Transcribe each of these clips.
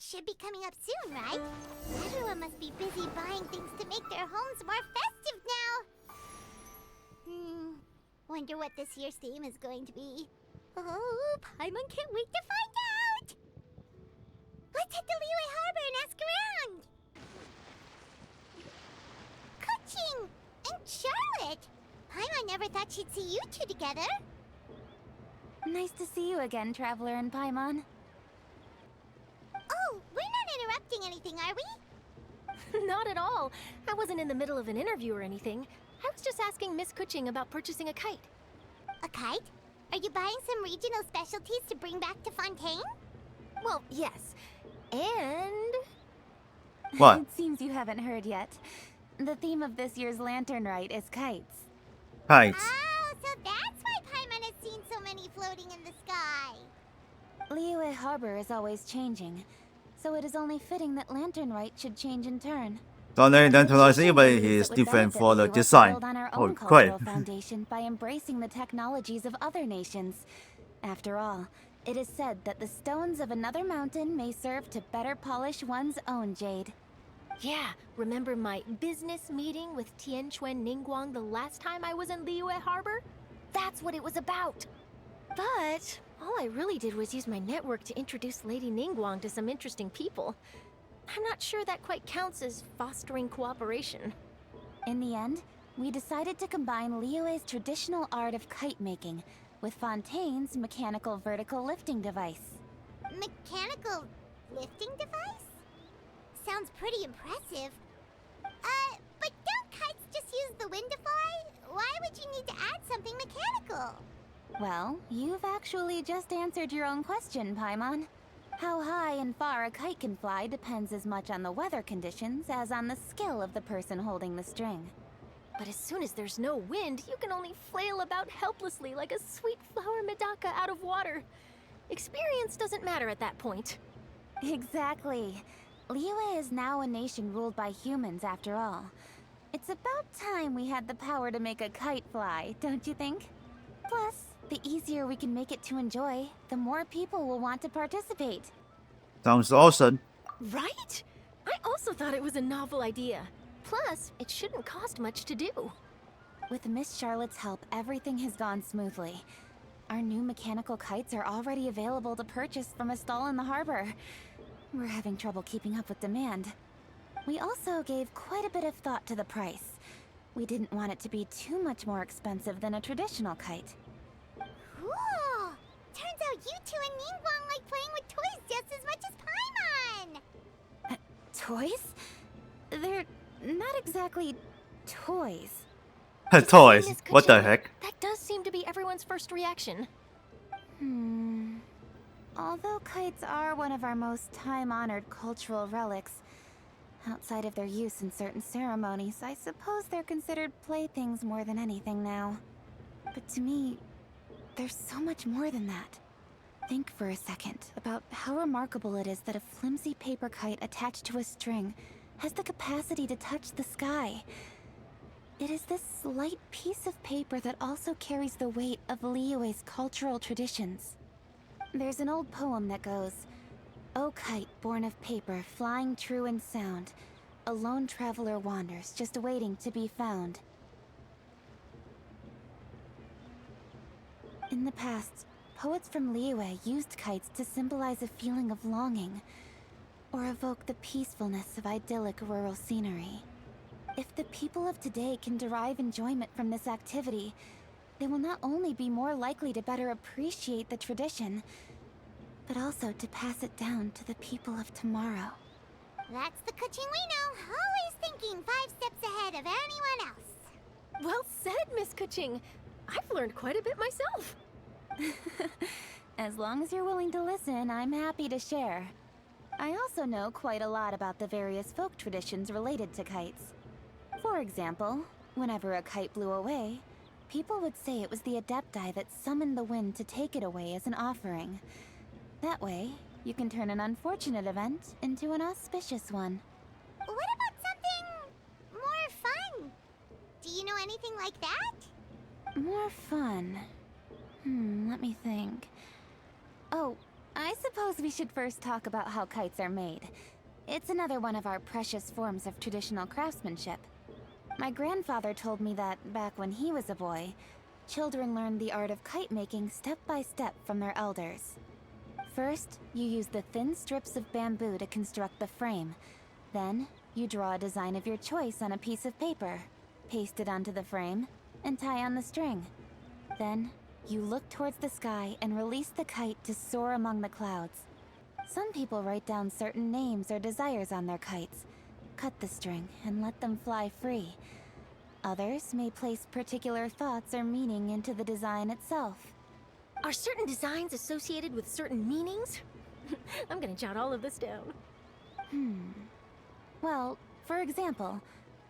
should be coming up soon, right? Everyone must be busy buying things to make their homes more festive now. Wonder what this year's theme is going to be. Oh, Paimon can't wait to find out! Let's head to Liyue Harbor and ask around! Kuching and Charlotte! Paimon never thought she'd see you two together. Nice to see you again, Traveler and Paimon. Oh, we're not interrupting anything, are we? Not at all. I wasn't in the middle of an interview or anything. I was just asking Miss Kuching about purchasing a kite. A kite? Are you buying some regional specialties to bring back to Fontaine? Well, yes. And... What? It seems you haven't heard yet. The theme of this year's Lantern Rite is kites. Kites. Oh, so that's why Paimon has seen so many floating in the sky. Liyue Harbor is always changing, so it is only fitting that Lantern Rite should change in turn. So anyway, he is It would different benefit for the Liyue to design. build on our Oh, own great. cultural foundation by embracing the technologies of other nations. After all, it is said that the stones of another mountain may serve to better polish one's own jade. yeah, remember my business meeting with Tianquan Ningguang the last time I was in Liyue Harbor? That's what it was about. But all I really did was use my network to introduce Lady Ningguang to some interesting people. I'm not sure that quite counts as fostering cooperation. In the end, we decided to combine Liyue's traditional art of kite making with Fontaine's mechanical vertical lifting device. Mechanical lifting device? Sounds pretty impressive. But don't kites just use the wind to fly? Why would you need to add something mechanical? Well, you've actually just answered your own question, Paimon. How high and far a kite can fly depends as much on the weather conditions as on the skill of the person holding the string. But as soon as there's no wind, you can only flail about helplessly like a sweet flower medaka out of water. Experience doesn't matter at that point. Exactly. Liyue is now a nation ruled by humans, after all. It's about time we had the power to make a kite fly, don't you think? Plus, the easier we can make it to enjoy, the more people will want to participate. Sounds awesome. Right? I also thought it was a novel idea. Plus, it shouldn't cost much to do. With Miss Charlotte's help, everything has gone smoothly. Our new mechanical kites are already available to purchase from a stall in the harbor. We're having trouble keeping up with demand. We also gave quite a bit of thought to the price. We didn't want it to be too much more expensive than a traditional kite. Cool! Turns out you two and Ningguang like playing with toys just as much as Paimon! Toys? They're not exactly toys. Toys. Miss What the Kuching, heck? That does seem to be everyone's first reaction. Although kites are one of our most time-honored cultural relics, outside of their use in certain ceremonies, I suppose they're considered playthings more than anything now. But to me, there's so much more than that. Think for a second about how remarkable it is that a flimsy paper kite attached to a string has the capacity to touch the sky. It is this light piece of paper that also carries the weight of Liyue's cultural traditions. There's an old poem that goes, "O kite born of paper, flying true in sound, a lone traveler wanders, just waiting to be found." In the past, poets from Liyue used kites to symbolize a feeling of longing, or evoke the peacefulness of idyllic rural scenery. If the people of today can derive enjoyment from this activity, they will not only be more likely to better appreciate the tradition, but also to pass it down to the people of tomorrow. That's the Kuching we know, always thinking 5 steps ahead of anyone else. Well said, Miss Kuching. I've learned quite a bit myself. As long as you're willing to listen, I'm happy to share. I also know quite a lot about the various folk traditions related to kites. For example, whenever a kite blew away, people would say it was the Adepti that summoned the wind to take it away as an offering. That way, you can turn an unfortunate event into an auspicious one. What about something more fun? Do you know anything like that? More fun. Let me think. Oh, I suppose we should first talk about how kites are made. It's another one of our precious forms of traditional craftsmanship. My grandfather told me that back when he was a boy, children learned the art of kite making step by step from their elders. First, you use the thin strips of bamboo to construct the frame. Then, you draw a design of your choice on a piece of paper, paste it onto the frame, and tie on the string. Then, you look towards the sky and release the kite to soar among the clouds. Some people write down certain names or desires on their kites, cut the string, and let them fly free. Others may place particular thoughts or meaning into the design itself. Are certain designs associated with certain meanings? I'm gonna jot all of this down. Well, for example,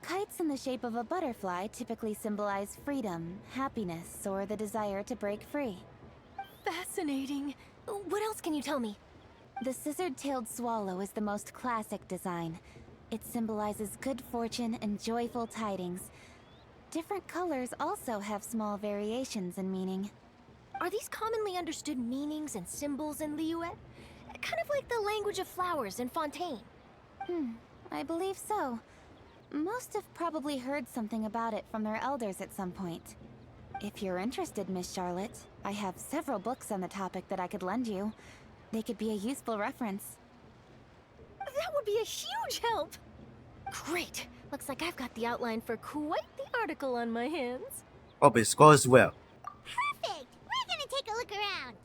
kites in the shape of a butterfly typically symbolize freedom, happiness, or the desire to break free. Fascinating. What else can you tell me? The scissor-tailed swallow is the most classic design. It symbolizes good fortune and joyful tidings. Different colors also have small variations in meaning. Are these commonly understood meanings and symbols in Liyue? Kind of like the language of flowers in Fontaine. I believe so. Most have probably heard something about it from their elders at some point. If you're interested, Miss Charlotte, I have several books on the topic that I could lend you. They could be a useful reference. That would be a huge help! Great! Looks like I've got the outline for quite the article on my hands. Hope it scores well. Perfect! We're gonna take a look around.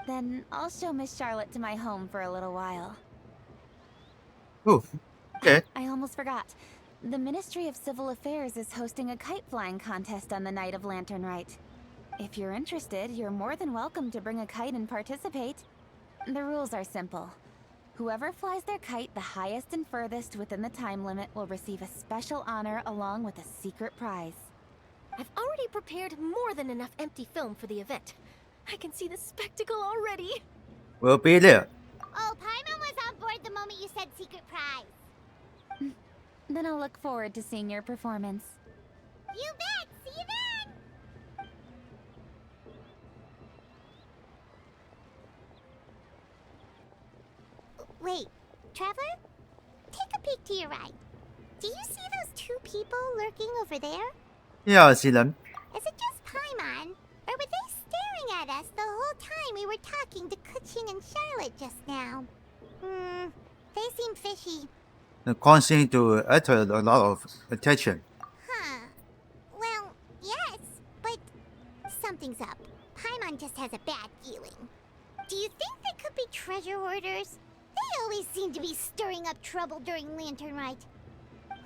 Then I'll show Miss Charlotte to my home for a little while. Ooh. Okay. I almost forgot. The Ministry of Civil Affairs is hosting a kite flying contest on the night of Lantern Rite. If you're interested, you're more than welcome to bring a kite and participate. The rules are simple. Whoever flies their kite the highest and furthest within the time limit will receive a special honor along with a secret prize. I've already prepared more than enough empty film for the event. I can see the spectacle already. We'll be there. Oh, Paimon was on board the moment you said secret prize. Then I'll look forward to seeing your performance. You bet! See you then! Wait, Traveler? Take a peek to your right. Do you see those two people lurking over there? Yeah, I see them. Is it just Paimon? Or were they staring at us the whole time we were talking to Kuching and Charlotte just now? They seem fishy. The con seems to attract a lot of attention. Huh. Well, yes, but something's up. Paimon just has a bad feeling. Do you think they could be treasure hoarders? They always seem to be stirring up trouble during Lantern Rite.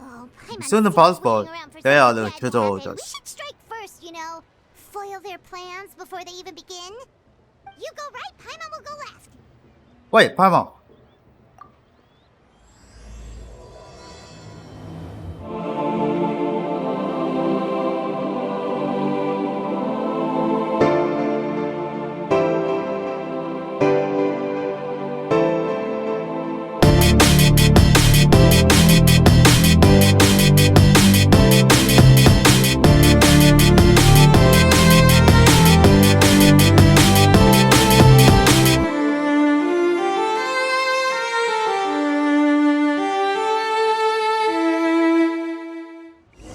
Oh, Paimon As soon as seems possible, waiting around for they are something the bad to treasure happen. hoarders. We should strike first, you know. Foil their plans before they even begin. You go right, Paimon will go left. Wait, Paimon.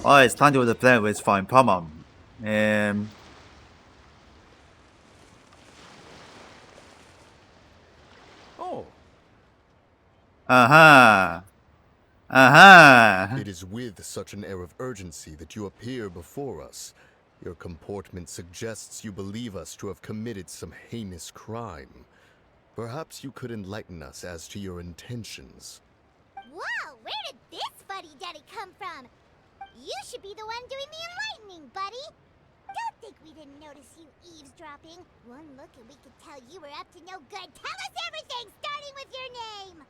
Alright, it's time to play with Fine Paimon. Oh, It is with such an air of urgency that you appear before us. Your comportment suggests you believe us to have committed some heinous crime. Perhaps you could enlighten us as to your intentions. Whoa, where did this fuddy-duddy come from? You should be the one doing the enlightening, buddy. Don't think we didn't notice you eavesdropping. One look and we could tell you were up to no good. Tell us everything, starting with your name.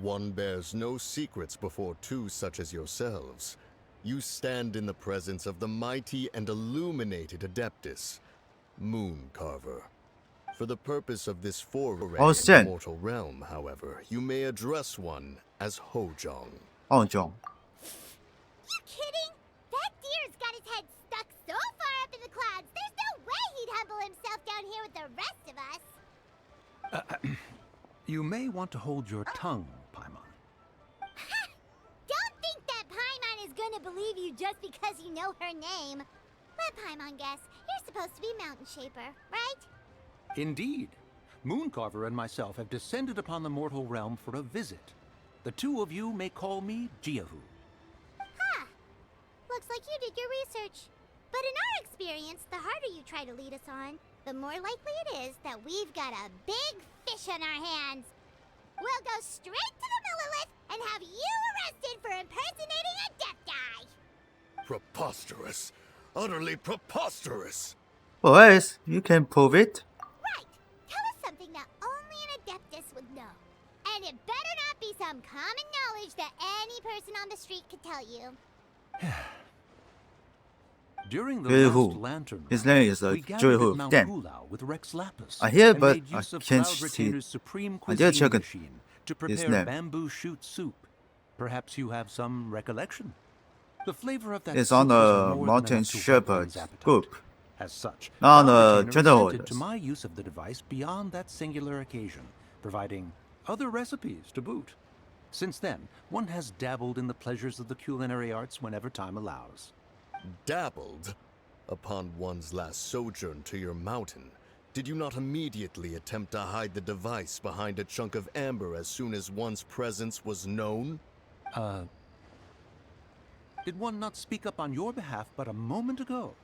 One bears no secrets before two such as yourselves. You stand in the presence of the mighty and illuminated Adeptus, Moon Carver. For the purpose of this foray Oh, into shit. the mortal realm, however, you may address one as Hojong. Oh, John. You kidding? That deer's got his head stuck so far up in the clouds, there's no way he'd humble himself down here with the rest of us. You may want to hold your tongue, Paimon. Don't think that Paimon is gonna believe you just because you know her name. Let Paimon guess. You're supposed to be Mountain Shaper, right? Indeed. Mooncarver and myself have descended upon the mortal realm for a visit. The two of you may call me Jiahu. Huh. Looks like you did your research. But in our experience, the harder you try to lead us on, the more likely it is that we've got a big fish on our hands. We'll go straight to the Millilith and have you arrested for impersonating a Death Eye. Preposterous. Utterly preposterous. Boys, you can prove it. Right. Tell us something that only an Adeptus would know. And it better not be some common knowledge that any person on the street could tell you. During the Jiahu. last lantern His round, name is we gathered Jiahu. at Mount Damn. Hulao with Rex Lapis. I hear, and but made I use of can't Cloud see Retainer's supreme I did cuisine check it. machine to His prepare name. bamboo shoot soup. Perhaps you have some recollection. The flavor of that It's soup on was the more than Mountain enough to whet Shepherd one's appetite. group. As such, On Cloud the Retainer General assented to orders. my use of the device beyond that singular occasion, providing other recipes to boot. Since then, one has dabbled in the pleasures of the culinary arts whenever time allows. Dabbled? Upon one's last sojourn to your mountain, did you not immediately attempt to hide the device behind a chunk of amber as soon as one's presence was known? Did one not speak up on your behalf but a moment ago?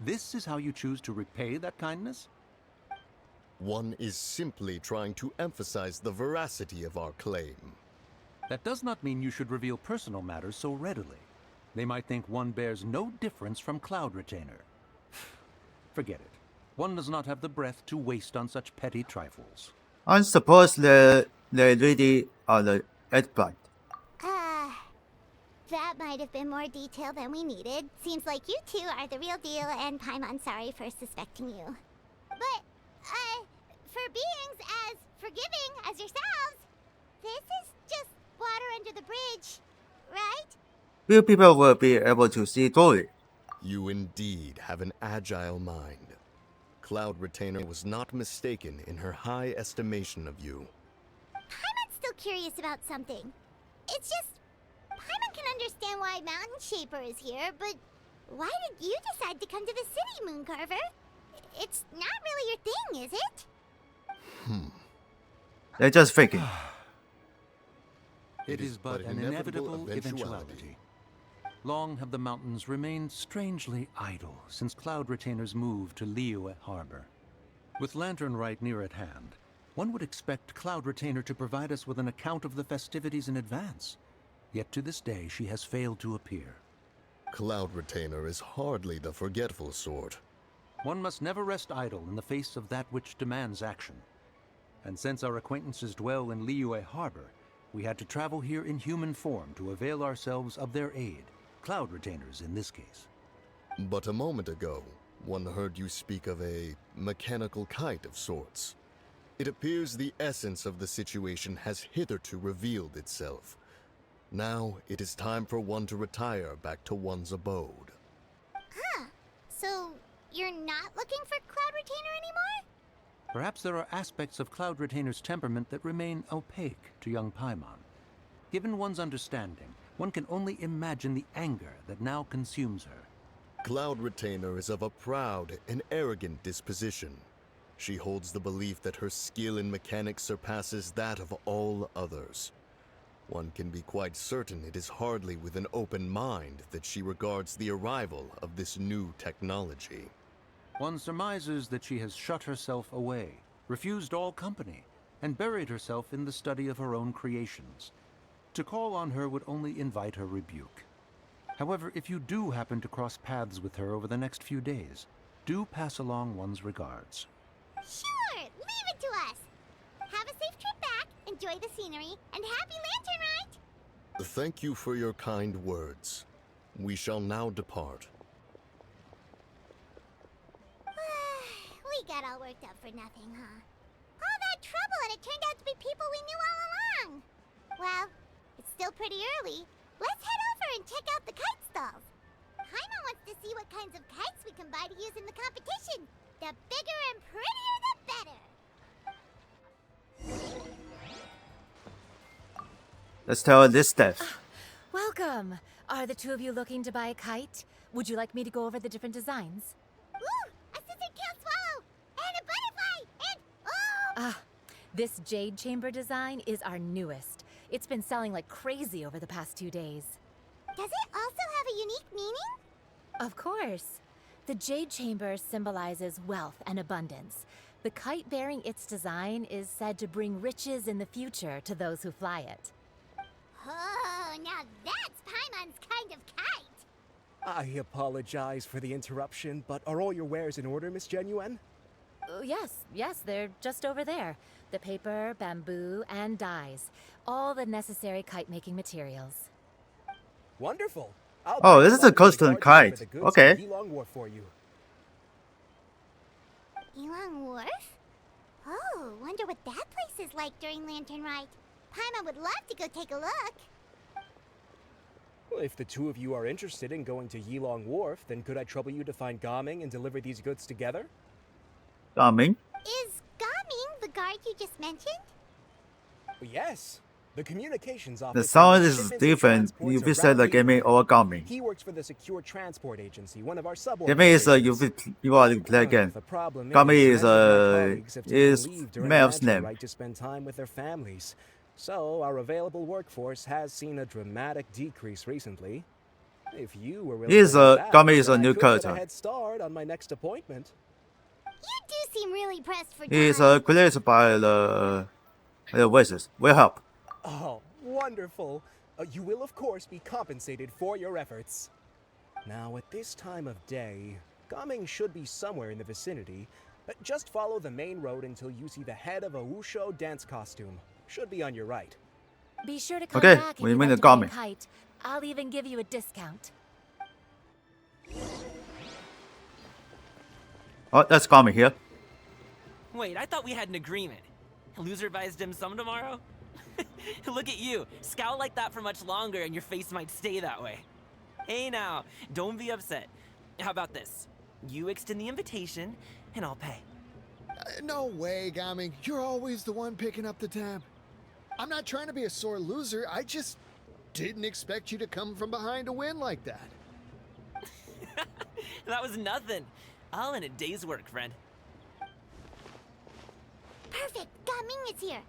This is how you choose to repay that kindness? One is simply trying to emphasize the veracity of our claim. That does not mean you should reveal personal matters so readily. They might think one bears no difference from Cloud Retainer. Forget it. One does not have the breath to waste on such petty trifles. I suppose they really are the expert. That might have been more detail than we needed. Seems like you two are the real deal, and Paimon's sorry for suspecting you. But, for beings as forgiving as yourselves, this is just water under the bridge, right? Few people will be able to see through it. You indeed have an agile mind. Cloud Retainer was not mistaken in her high estimation of you. Paimon's still curious about something. It's just, Paimon can understand why Mountain Shaper is here, but why did you decide to come to the city, Mooncarver? It's not really your thing, is it? They're just faking. It is but an inevitable eventuality. Long have the mountains remained strangely idle since Cloud Retainer's move to Liyue Harbor. With Lantern Rite near at hand, one would expect Cloud Retainer to provide us with an account of the festivities in advance. Yet to this day she has failed to appear. Cloud Retainer is hardly the forgetful sort. One must never rest idle in the face of that which demands action. And since our acquaintances dwell in Liyue Harbor, we had to travel here in human form to avail ourselves of their aid. Cloud Retainers in this case. But a moment ago, one heard you speak of a mechanical kite of sorts. It appears the essence of the situation has hitherto revealed itself. Now it is time for one to retire back to one's abode. Huh. So, you're not looking for Cloud Retainer anymore? Perhaps there are aspects of Cloud Retainer's temperament that remain opaque to young Paimon. Given one's understanding, one can only imagine the anger that now consumes her. Cloud Retainer is of a proud and arrogant disposition. She holds the belief that her skill in mechanics surpasses that of all others. One can be quite certain it is hardly with an open mind that she regards the arrival of this new technology. One surmises that she has shut herself away, refused all company, and buried herself in the study of her own creations. To call on her would only invite her rebuke. However, if you do happen to cross paths with her over the next few days, do pass along one's regards. Sure, leave it to us. Have a safe trip back, enjoy the scenery, and happy Lantern Rite! Thank you for your kind words. We shall now depart. We got all worked up for nothing, huh? All that trouble and it turned out to be people we knew all along. Well, it's still pretty early. Let's head over and check out the kite stalls. Paimon wants to see what kinds of kites we can buy to use in the competition. The bigger and prettier the better. Let's tell this stuff. Welcome. Are the two of you looking to buy a kite? Would you like me to go over the different designs? Ooh, a scissor-tail swallow! And a butterfly! And, oh! This jade chamber design is our newest. It's been selling like crazy over the past 2 days. Does it also have a unique meaning? Of course. The jade chamber symbolizes wealth and abundance. The kite bearing its design is said to bring riches in the future to those who fly it. Oh, now that's Paimon's kind of kite. I apologize for the interruption, but are all your wares in order, Miss Genuine? Yes, they're just over there. The paper, bamboo, and dyes. All the necessary kite-making materials. Wonderful. Oh, this is a custom kite. Okay. Yilong Wharf for you. Yilong Wharf? Oh, wonder what that place is like during Lantern Rite. Paimon would love to go take a look. Well, if the two of you are interested in going to Yilong Wharf, then could I trouble you to find Gaming and deliver these goods together? Coming. Is Gaming the guard you just mentioned? Well, yes. The communications office. The sound handles is shipments and different transports if you said the around gaming Yilong. or gaming. He works for the Secure Transport Agency, one of our Gaming is sub-organizations. you are to play again. The problem Gaming is, is many of my colleagues have taken is leave during Mel's Lantern name. Rite to spend time with their families. So our available workforce has seen a dramatic decrease recently. If you were willing He is to help a out, Gaming is then a I new could get character. a head start on my next appointment. You do seem really pressed for time. He is created by the voices. Will help. Oh, wonderful. You will, of course, be compensated for your efforts. Now, at this time of day, Gaming should be somewhere in the vicinity. But just follow the main road until you see the head of a Wushu dance costume. Should be on your right. Be sure to come Okay, back if we you'd mean like the to buy a gaming. kite. I'll even give you a discount. Oh, that's coming here. Wait, I thought we had an agreement. Loser buys dim sum tomorrow? Look at you. Scowl like that for much longer and your face might stay that way. Hey now, don't be upset. How about this? You extend the invitation, and I'll pay. No way, Gaming. You're always the one picking up the tab. I'm not trying to be a sore loser. I just didn't expect you to come from behind to win like that. That was nothing. All in a day's work, friend. Perfect, Gaming is here.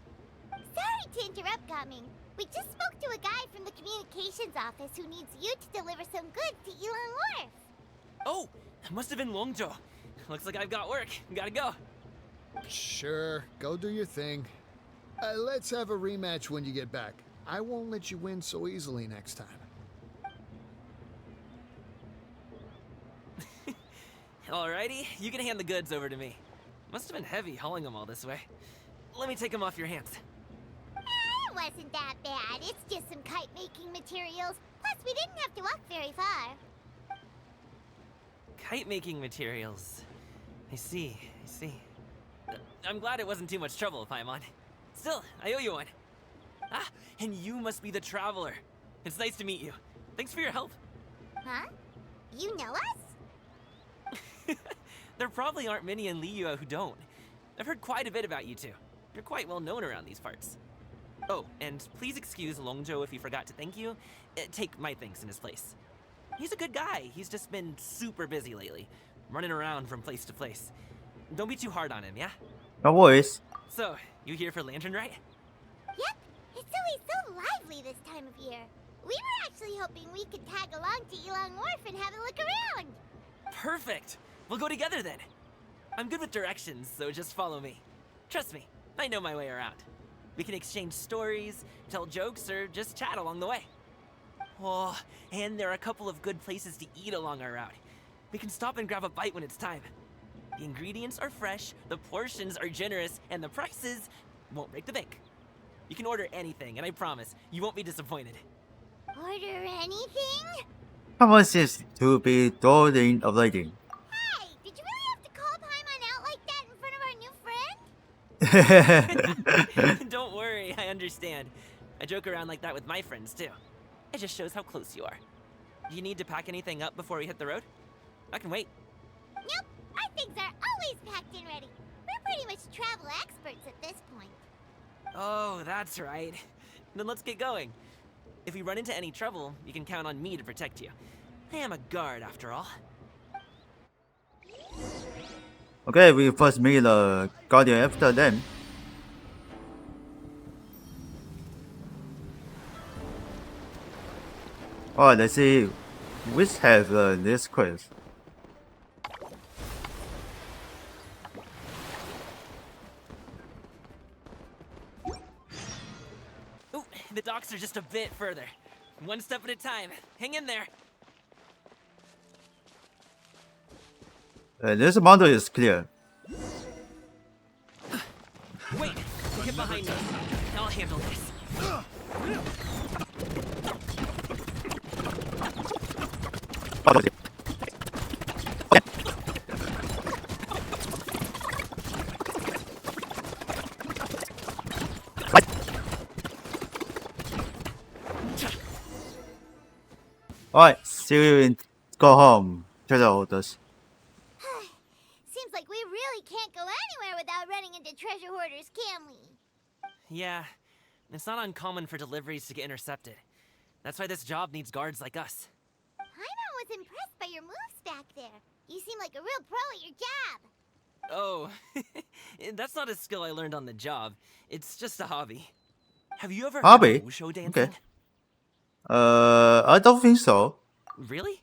Sorry to interrupt, Gaming. We just spoke to a guy from the communications office who needs you to deliver some goods to Yilong Wharf. Oh, it must have been Longzhou. Looks like I've got work. Gotta go. Sure, go do your thing. Let's have a rematch when you get back. I won't let you win so easily next time. Alrighty, you can hand the goods over to me. Must have been heavy hauling them all this way. Let me take them off your hands. It wasn't that bad. It's just some kite-making materials. Plus, we didn't have to walk very far. Kite-making materials. I see. I'm glad it wasn't too much trouble, Paimon. Still, I owe you one. Ah, and you must be the traveler. It's nice to meet you. Thanks for your help. Huh? You know us? There probably aren't many in Liyue who don't. I've heard quite a bit about you two. You're quite well known around these parts. Oh, and please excuse Longzhou if he forgot to thank you. Take my thanks in his place. He's a good guy. He's just been super busy lately, running around from place to place. Don't be too hard on him, yeah? No worries. So, you here for Lantern, right? Yep. It's always so lively this time of year. We were actually hoping we could tag along to Yilong Wharf and have a look around. Perfect. We'll go together then. I'm good with directions, so just follow me. Trust me, I know my way around. We can exchange stories, tell jokes, or just chat along the way. Oh, and there are a couple of good places to eat along our route. We can stop and grab a bite when it's time. The ingredients are fresh, the portions are generous, and the prices won't break the bank. You can order anything, and I promise, you won't be disappointed. Order anything? Someone seems to be doing a lady. Hey, did you really have to call Paimon out like that in front of our new friend? Don't worry, I understand. I joke around like that with my friends, too. It just shows how close you are. Do you need to pack anything up before we hit the road? I can wait. Nope, Our things are always packed and ready. We're pretty much travel experts at this point. Oh, that's right. Then let's get going. If we run into any trouble, you can count on me to protect you. I am a guard, after all. Okay, we first meet the Guardian after them. Alright, let's see which has this quest. Ooh, the docks are just a bit further. One step at a time. Hang in there. This model is clear. Wait, get behind me. I'll handle this. Alright, see you in go home. Treasure hoarders. Seems like we really can't go anywhere without running into treasure hoarders, can we? Yeah, it's not uncommon for deliveries to get intercepted. That's why this job needs guards like us. Paimon was impressed by your moves back there. You seem like a real pro at your job. Oh, that's not a skill I learned on the job. It's just a hobby. Have you ever Hobby? heard of wushu dancing? Okay. I don't think so. Really?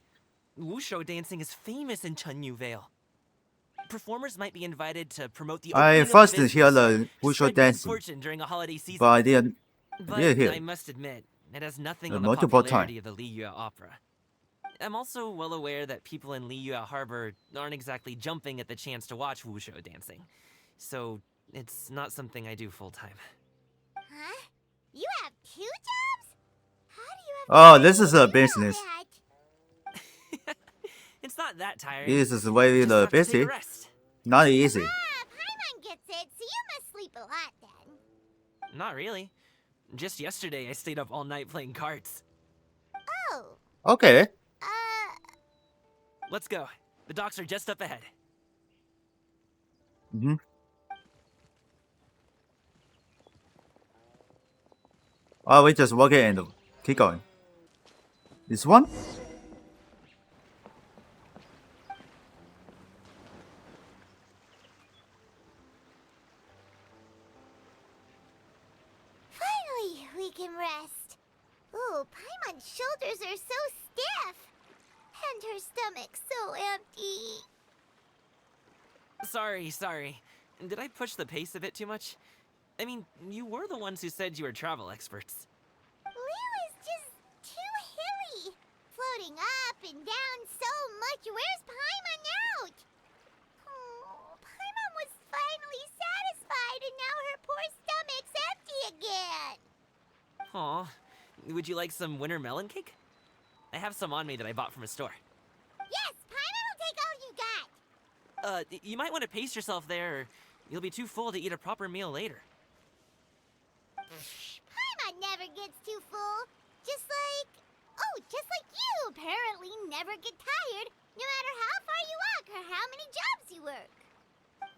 Wushu dancing is famous in Chunyu Vale. Performers might be invited to promote the I opening of a first business, hear the wushu spread good dancing, fortune during a holiday season. but I didn't But hear. I must admit, it has nothing A on the multiple popularity of the Liyue Opera. I'm also well aware that people in Liyue Harbor aren't exactly jumping at the chance to watch wushu dancing. So, it's not something I do full-time. Huh? You have 2 jobs? How do you have Oh, time this to is do a all business. that? It's not that tiring. This is very Just have to take busy. a rest. Not easy. Paimon gets it, so you must sleep a lot then. Not really. Just yesterday, I stayed up all night playing cards. Oh, Okay. Let's go. The docks are just up ahead. Mm-hmm. Oh, we just walk in and keep going. This one? finally we can rest. Ooh, Paimon's shoulders are so stiff. And her stomach so empty. Sorry. Did I push the pace a bit too much? I mean, you were the ones who said you were travel experts. Liyue is just too hilly. Floating up and down so much. Where's Paimon out? Oh, Paimon was finally satisfied and now her poor stomach's empty again. Aw. Would you like some winter melon cake? I have some on me that I bought from a store. Yes, Paimon will take all you got. You might want to pace yourself there, or you'll be too full to eat a proper meal later. Paimon never gets too full. Just like you apparently never get tired, no matter how far you walk or how many jobs you work.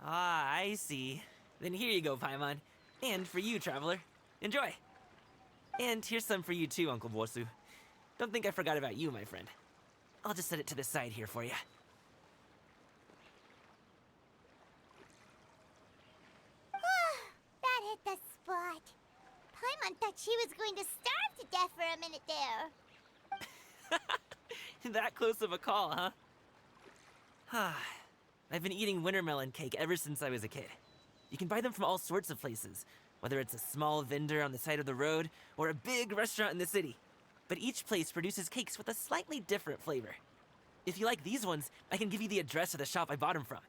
Ah, I see. Then here you go, Paimon. And for you, traveler. Enjoy. And here's some for you too, Uncle Bosu. Don't think I forgot about you, my friend. I'll just set it to the side here for you. That hit the spot. Paimon thought she was going to starve to death for a minute there. That close of a call, huh? I've been eating winter melon cake ever since I was a kid. You can buy them from all sorts of places, whether it's a small vendor on the side of the road or a big restaurant in the city. But each place produces cakes with a slightly different flavor. If you like these ones, I can give you the address of the shop I bought them from.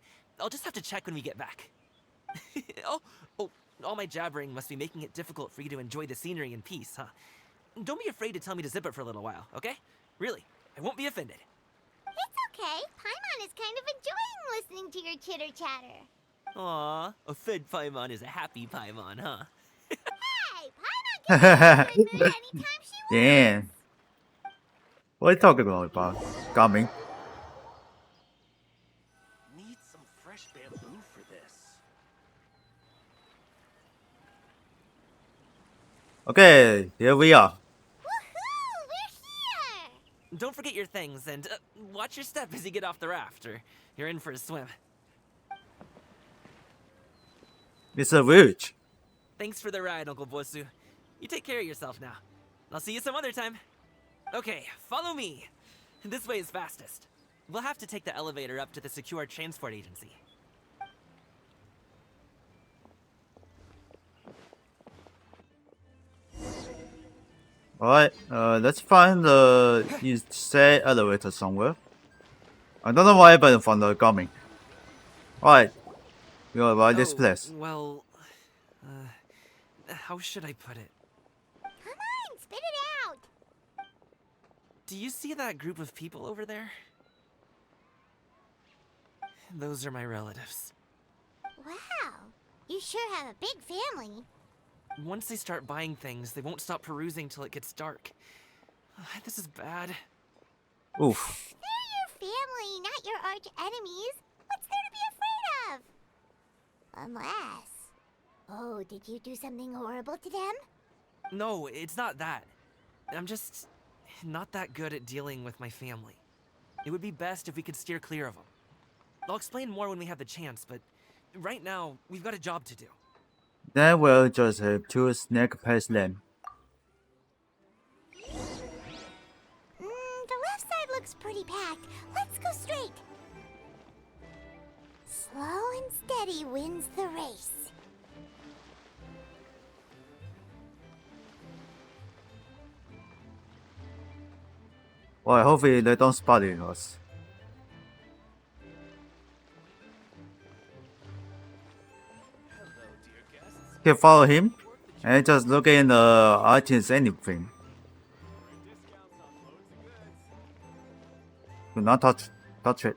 I'll just have to check when we get back. Oh, all my jabbering must be making it difficult for you to enjoy the scenery in peace, huh? Don't be afraid to tell me to zip it for a little while, okay? Really, I won't be offended. It's okay. Paimon is kind of enjoying listening to your chitter-chatter. Aw, a fed Paimon is a happy Paimon, huh? Hey, Paimon can be in the mood anytime she wants. Damn. What are you talking about, Coming? Need some Okay, here we are. Woohoo! We're here! Don't forget your things and watch your step as you get off the raft, or you're in for a swim. It's a village. Thanks for the ride, Uncle Bosu. You take care of yourself now. I'll see you some other time. Okay, follow me. This way is fastest. We'll have to take the elevator up to the Secure Transport Agency. Alright, let's find the said elevator somewhere. I don't know what happened from the coming. Alright, we'll avoid this place. Well, how should I put it? Come on, spit it out! Do you see that group of people over there? Those are my relatives. Wow, you sure have a big family. Once they start buying things, they won't stop perusing till it gets dark. This is bad. Oof. They're your family, not your arch enemies. What's there to be afraid of? Unless... Oh, did you do something horrible to them? No, it's not that. I'm just not that good at dealing with my family. It would be best if we could steer clear of them. I'll explain more when we have the chance, but right now, we've got a job to do. Then we'll just have to sneak past them. The left side looks pretty packed. Let's go straight. Slow and steady wins the race. Well, hopefully they don't spot us. Okay, follow him and just look in the items anything. Do not touch it.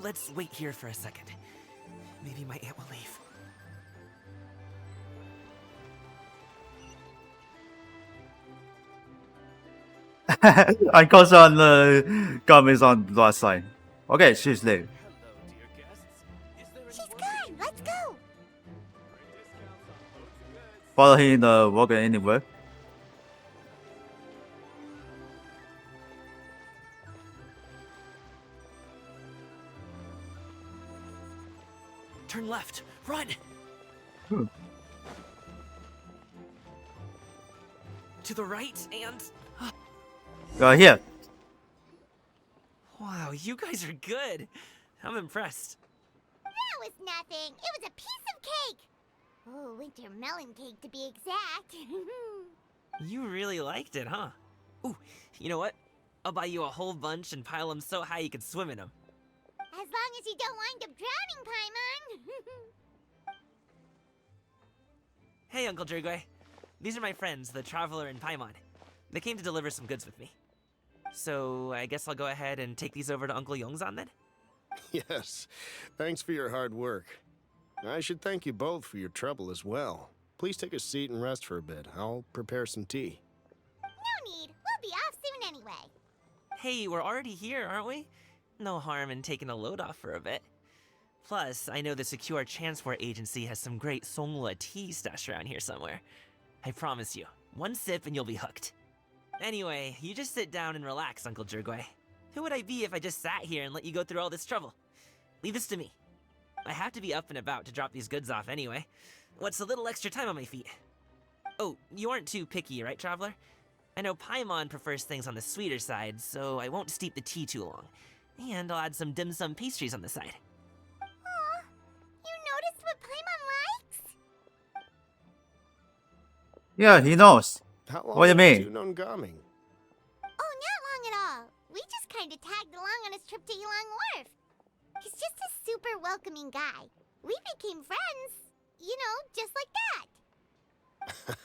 Let's wait here for a second. Maybe my aunt will leave. I got on the comments on the last side. Okay, she's there. She's gone. Let's go. Follow him in the walk anywhere. Turn left. Run! To the right and... Here. Wow, you guys are good. I'm impressed. That was nothing. It was a piece of cake. Oh, winter melon cake to be exact. You really liked it, huh? Ooh, you know what? I'll buy you a whole bunch and pile them so high you can swim in them. As long as you don't wind up drowning, Paimon. Hey, Uncle Drugway. These are my friends, the Traveler and Paimon. They came to deliver some goods with me. So, I guess I'll go ahead and take these over to Uncle Yongzan then? Yes. Thanks for your hard work. I should thank you both for your trouble as well. Please take a seat and rest for a bit. I'll prepare some tea. No need. We'll be off soon anyway. Hey, we're already here, aren't we? No harm in taking a load off for a bit. Plus, I know the Secure Transport Agency has some great Songhua tea stashed around here somewhere. I promise you, one sip and you'll be hooked. Anyway, you just sit down and relax, Uncle Drugway. Who would I be if I just sat here and let you go through all this trouble? Leave this to me. I have to be up and about to drop these goods off anyway. What's a little extra time on my feet? Oh, you aren't too picky, right, Traveler? I know Paimon prefers things on the sweeter side, so I won't steep the tea too long. And I'll add some dim sum pastries on the side. Aw, you noticed what Paimon likes? Yeah, he knows. How long What do you have mean? you known Gaming? Oh, not long at all. We just kind of tagged along on his trip to Yulong Wharf. He's just a super welcoming guy. We became friends. You know, just like that.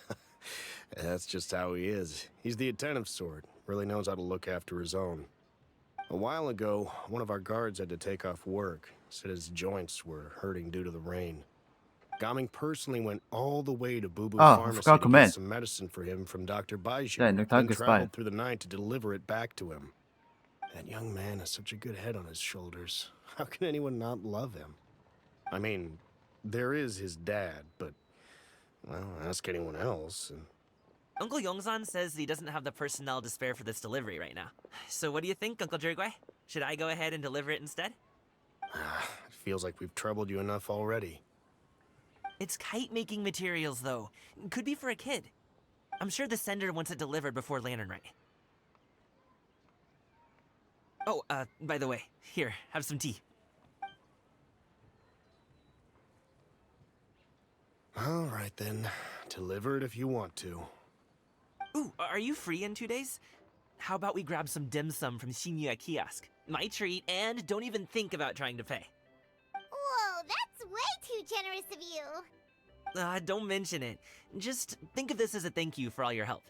That's just how he is. He's the attentive sort. Really knows how to look after his own. A while ago, one of our guards had to take off work. Said his joints were hurting due to the rain. Gaming personally went all the way to Boo Boo Pharmacy forgot to comment. get some medicine for him from Dr. Baiju, Yeah, no then time to traveled spy. through the night to deliver it back to him. That young man has such a good head on his shoulders. How can anyone not love him? I mean, there is his dad, but, well, ask anyone else. And Uncle Yongzan says he doesn't have the personnel to spare for this delivery right now. So what do you think, Uncle Jirgwei? Should I go ahead and deliver it instead? it feels like we've troubled you enough already. It's kite-making materials, though. Could be for a kid. I'm sure the sender wants it delivered before Lantern Rite. Oh, by the way, here, have some tea. All right, then. Deliver it if you want to. Ooh, are you free in 2 days? How about we grab some dim sum from Shinya Kiosk? My treat, and don't even think about trying to pay. Whoa, that's way too generous of you. Don't mention it. Just think of this as a thank you for all your help.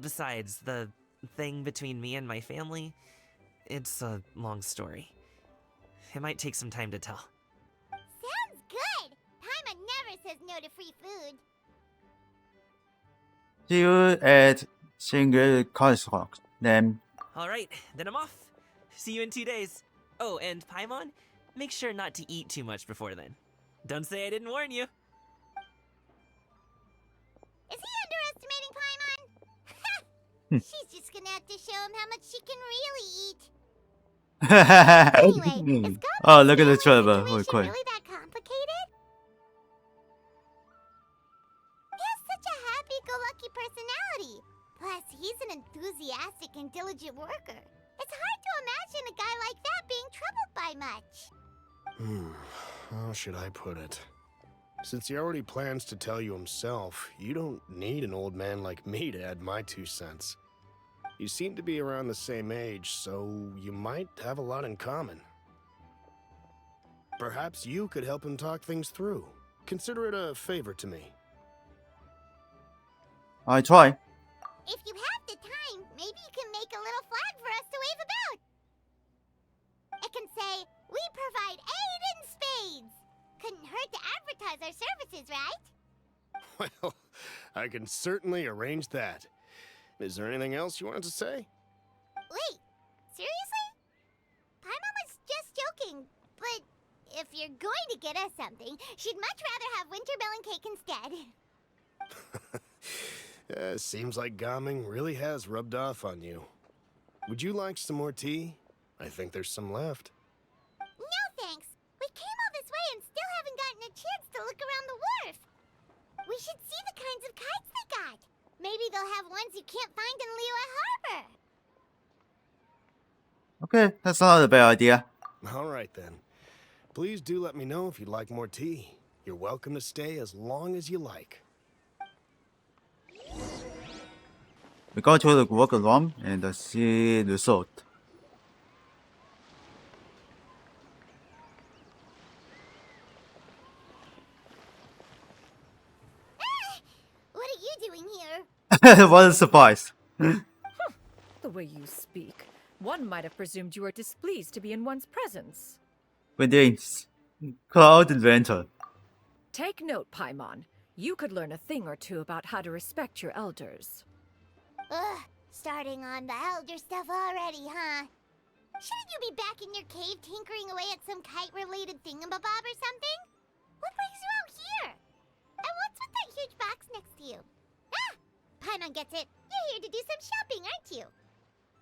Besides, the thing between me and my family, it's a long story. It might take some time to tell. Sounds good. Paimon never says no to free food. See you at single construct. Then Alright, then I'm off. See you in 2 days. Oh, and Paimon, make sure not to eat too much before then. Don't say I didn't warn you. Is he underestimating Paimon? She's just gonna have to show him how much she can really eat. Anyway, is oh, look at the Goblin's trailer. situation Real quick. really that complicated? He has such a happy-go-lucky personality. Plus, he's an enthusiastic and diligent worker. It's hard to imagine a guy like that being troubled by much. How should I put it? Since he already plans to tell you himself, you don't need an old man like me to add my 2 cents. You seem to be around the same age, so you might have a lot in common. Perhaps you could help him talk things through. Consider it a favor to me. I try. If you have the time, maybe you can make a little flag for us to wave about. It can say, "We provide aid in spades." Couldn't hurt to advertise our services, right? Well, I can certainly arrange that. Is there anything else you wanted to say? Wait, seriously? Paimon was just joking, but if you're going to get us something, she'd much rather have wintermelon cake instead. Seems like Gaming really has rubbed off on you. Would you like some more tea? I think there's some left. No thanks. We came all this way and still haven't gotten a chance to look around the wharf. We should see the kinds of kites they got. Maybe they'll have ones you can't find in Liyue Harbor. Okay, that's not a bad idea. All right, then. Please do let me know if you'd like more tea. You're welcome to stay as long as you like. We go to the work room and see the result. What are you doing here? What a surprise. The way you speak, one might have presumed you were displeased to be in one's presence. Within Cloud Adventure. Take note, Paimon. You could learn a thing or two about how to respect your elders. Ugh, starting on the elder stuff already, huh? Shouldn't you be back in your cave tinkering away at some kite-related thingamabob or something? What brings you out here? And what's with that huge box next to you? Ah! Paimon gets it. You're here to do some shopping, aren't you?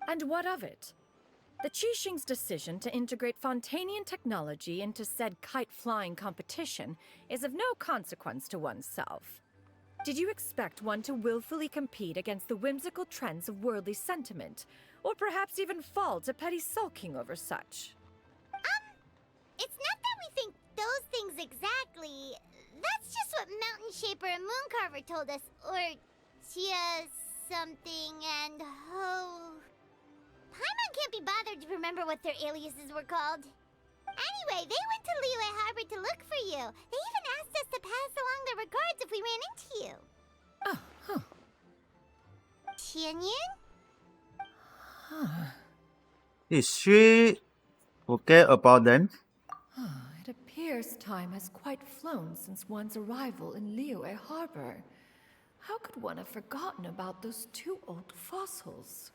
And what of it? The Qixing's decision to integrate Fontanian technology into said kite-flying competition is of no consequence to oneself. Did you expect one to willfully compete against the whimsical trends of worldly sentiment, or perhaps even fall to petty sulking over such? It's not that we think those things exactly. That's just what Mountain Shaper and Mooncarver told us, or Chia something and Ho. Paimon can't be bothered to remember what their aliases were called. Anyway, they went to Liyue Harbor to look for you. They even asked us to pass along their regards if we ran into you. Oh, huh. Tianyin? Did she forget about them? It appears time has quite flown since one's arrival in Liyue Harbor. How could one have forgotten about those 2 old fossils?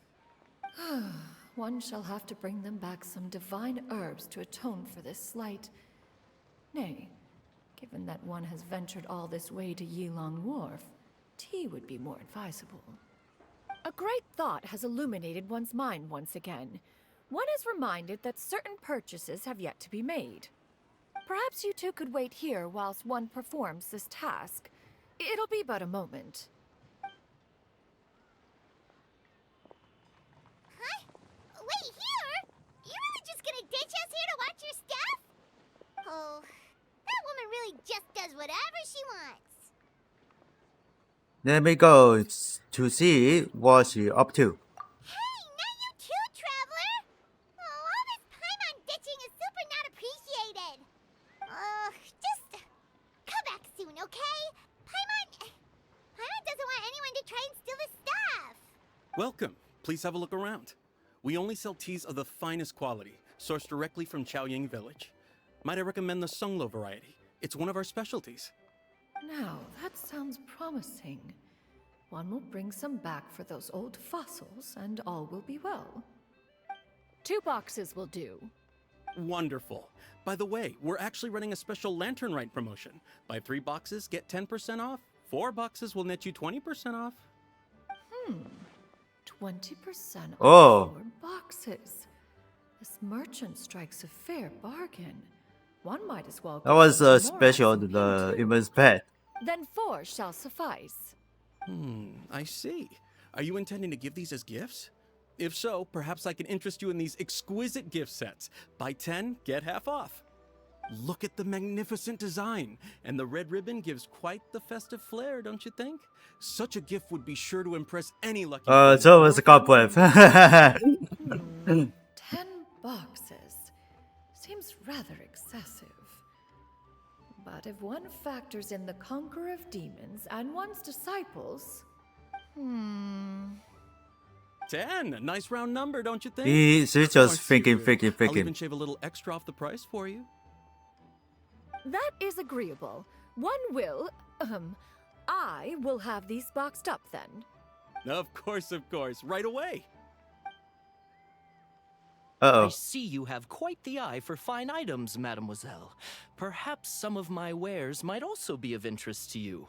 One shall have to bring them back some divine herbs to atone for this slight. Nay, Given that one has ventured all this way to Yilong Wharf, tea would be more advisable. A great thought has illuminated one's mind once again. One is reminded that certain purchases have yet to be made. Perhaps you two could wait here whilst one performs this task. It'll be but a moment. Huh? Wait here? You really just gonna ditch us here to watch your stuff? Oh, that woman really just does whatever she wants. Let me go to see what she up to. Hey, not you too, traveler! Oh, all this Paimon ditching is super not appreciated. Just come back soon, okay? Paimon doesn't want anyone to try and steal his stuff. Welcome. Please have a look around. We only sell teas of the finest quality, sourced directly from Chaoying Village. Might I recommend the Sunglo variety? It's one of our specialties. Now, that sounds promising. One will bring some back for those old fossils, and all will be well. 2 boxes will do. Wonderful. By the way, we're actually running a special Lantern Rite promotion. Buy 3 boxes, get 10% off. 4 boxes will net you 20% off. 20% Oh. off 4 boxes. This merchant strikes a fair bargain. One might as well. That was a special to the Eva's pet. Then 4 shall suffice. I see. Are you intending to give these as gifts? If so, perhaps I can interest you in these exquisite gift sets. Buy 10, get half off. Look at the magnificent design, and the red ribbon gives quite the festive flair, don't you think? Such a gift would be sure to impress any lucky. So was a cobweb. 10 boxes. Seems rather excessive. But if one factors in the conqueror of demons and one's disciples... 10, a nice round number, don't you think? She's just Aren't you thinking. good? I'll even shave a little extra off the price for you. That is agreeable. One will... I will have these boxed up then. Of course, right away. I see you have quite the eye for fine items, mademoiselle. Perhaps some of my wares might also be of interest to you.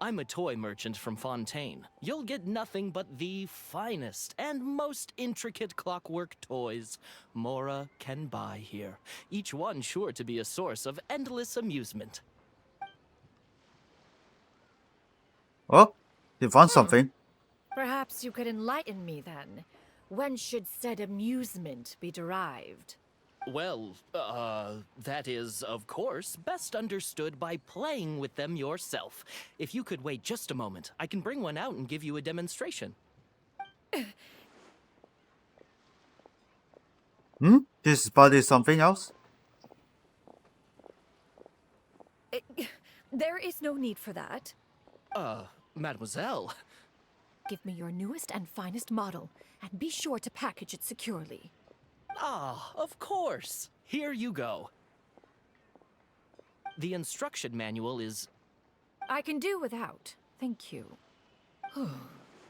I'm a toy merchant from Fontaine. You'll get nothing but the finest and most intricate clockwork toys Mora can buy here. Each one sure to be a source of endless amusement. Oh, you found something. Perhaps you could enlighten me then. When should said amusement be derived? Well, that is, of course, best understood by playing with them yourself. If you could wait just a moment, I can bring one out and give you a demonstration. This spotted something else? There is no need for that. Mademoiselle. Give me your newest and finest model, and be sure to package it securely. Ah, of course. Here you go. The instruction manual is... I can do without. Thank you.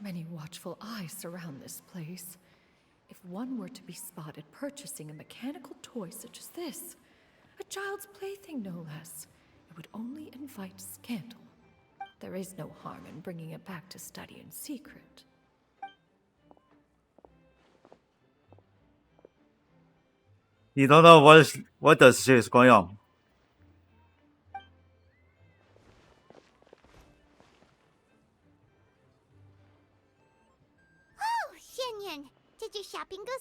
Many watchful eyes surround this place. If one were to be spotted purchasing a mechanical toy such as this, a child's plaything no less, it would only invite scandal. There is no harm in bringing it back to study in secret. You don't know what the shit is going on. Oh, Shenyan, did your shopping go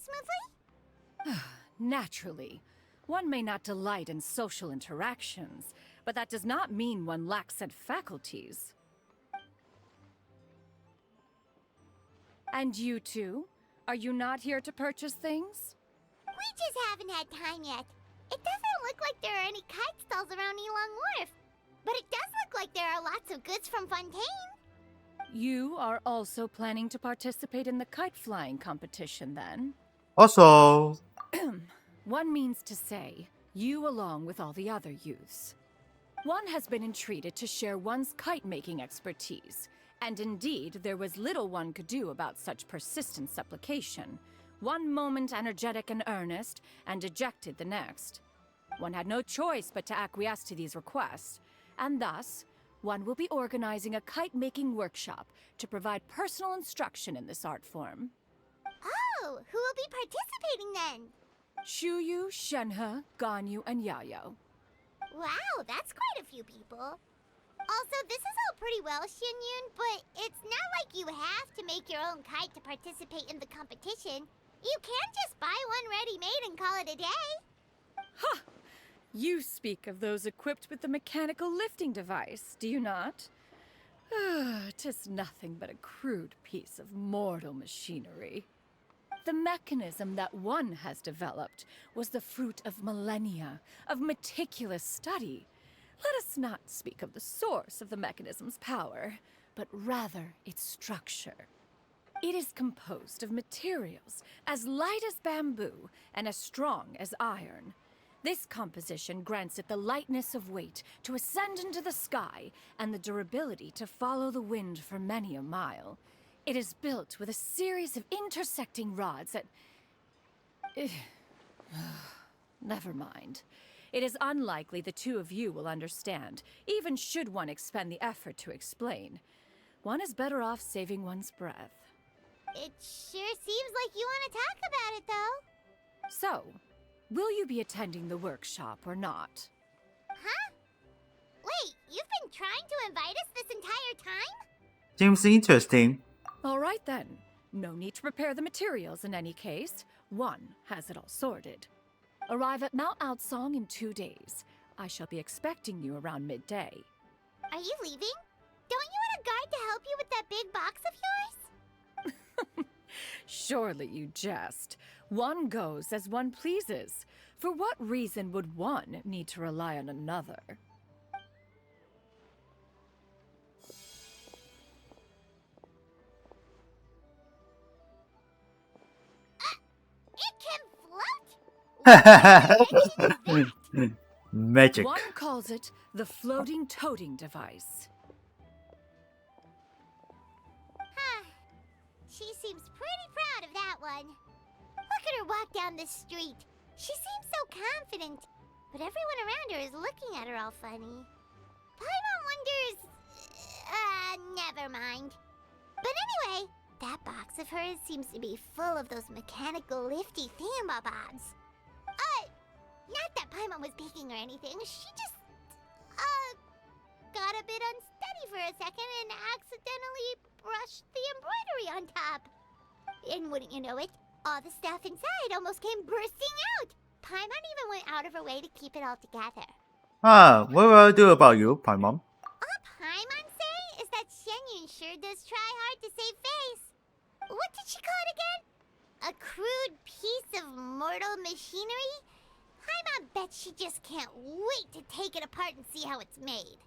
smoothly? Naturally. One may not delight in social interactions, but that does not mean one lacks said faculties. And you two? Are you not here to purchase things? We just haven't had time yet. It doesn't look like there are any kite stalls around Yilong Wharf, but it does look like there are lots of goods from Fontaine. You are also planning to participate in the kite flying competition then? Also, One means to say, you along with all the other youths. One has been entreated to share one's kite-making expertise, and indeed, there was little one could do about such persistent supplication. One moment energetic and earnest, and dejected the next. One had no choice but to acquiesce to these requests, and thus, one will be organizing a kite-making workshop to provide personal instruction in this art form. Oh, who will be participating then? Shuyu, Shenhe, Ganyu, and Yayo. Wow, that's quite a few people. Also, this is all pretty well, Xianyun, but it's not like you have to make your own kite to participate in the competition. You can just buy one ready-made and call it a day. Ha! You speak of those equipped with the mechanical lifting device, do you not? 'Tis nothing but a crude piece of mortal machinery. The mechanism that one has developed was the fruit of millennia of meticulous study. Let us not speak of the source of the mechanism's power, but rather its structure. It is composed of materials as light as bamboo and as strong as iron. This composition grants it the lightness of weight to ascend into the sky and the durability to follow the wind for many a mile. It is built with a series of intersecting rods that... Never mind. It is unlikely the two of you will understand, even should one expend the effort to explain. One is better off saving one's breath. It sure seems like you want to talk about it, though. So, will you be attending the workshop or not? Huh? Wait, you've been trying to invite us this entire time? Seems interesting. All right then. No need to prepare the materials in any case. One has it all sorted. Arrive at Mount Outsong in 2 days. I shall be expecting you around midday. Are you leaving? Don't you want a guide to help you with that big box of yours? Surely you jest. One goes as one pleases. For what reason would one need to rely on another? Magic. One calls it the floating toting device. Huh. She seems pretty proud of that one. Look at her walk down the street. She seems so confident, but everyone around her is looking at her all funny. Paimon wonders... never mind. But anyway, that box of hers seems to be full of those mechanical lifty thingamabobs. Not that Paimon was peeking or anything. She just, got a bit unsteady for a second and accidentally brushed the embroidery on top. And wouldn't you know it, all the stuff inside almost came bursting out. Paimon even went out of her way to keep it all together. What will I do about you, Paimon? All Paimon say is that Xianyun sure does try hard to save face. What did she call it again? A crude piece of mortal machinery? Paimon bet she just can't wait to take it apart and see how it's made.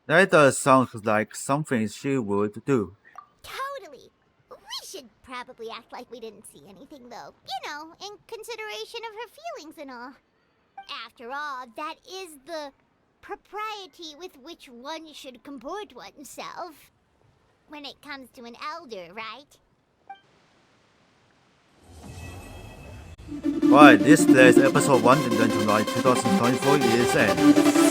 That does sound like something she would do. Totally. We should probably act like we didn't see anything, though. You know, in consideration of her feelings and all. After all, that is the propriety with which one should comport oneself. When it comes to an elder, right? Right, this is episode 1 in 2024 is end.